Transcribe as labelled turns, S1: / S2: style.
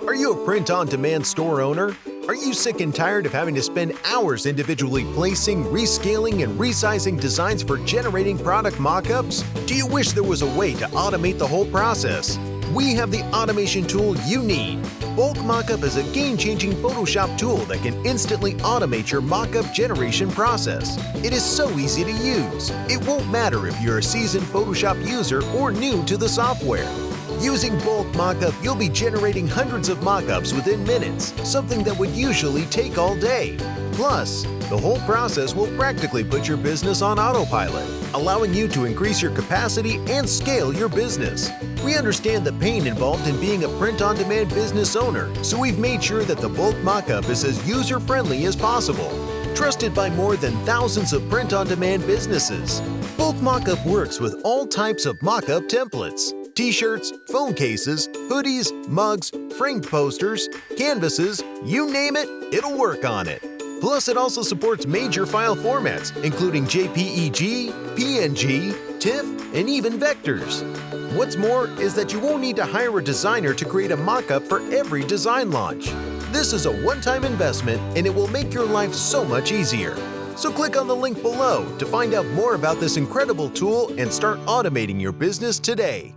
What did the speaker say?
S1: Are you a print-on-demand store owner? Are you sick and tired of having to spend hours individually placing, rescaling, and resizing designs for generating product mock-ups? Do you wish there was a way to automate the whole process? We have the automation tool you need. Bulk Mockup is a game-changing Photoshop tool that can instantly automate your mock-up generation process. It is so easy to use. It won't matter if you're a seasoned Photoshop user or new to the software. Using Bulk Mockup, you'll be generating hundreds of mockups within minutes, something that would usually take all day. Plus, the whole process will practically put your business on autopilot, allowing you to increase your capacity and scale your business. We understand the pain involved in being a print-on-demand business owner, so we've made sure that the Bulk Mockup is as user-friendly as possible. Trusted by more than thousands of print-on-demand businesses, Bulk Mockup works with all types of mockup templates. T-shirts, phone cases, hoodies, mugs, framed posters, canvases, you name it, it'll work on it. Plus, it also supports major file formats, including JPEG, PNG, TIFF, and even vectors. What's more is that you won't need to hire a designer to create a mock-up for every design launch. This is a one-time investment, and it will make your life so much easier. So click on the link below to find out more about this incredible tool and start automating your business today.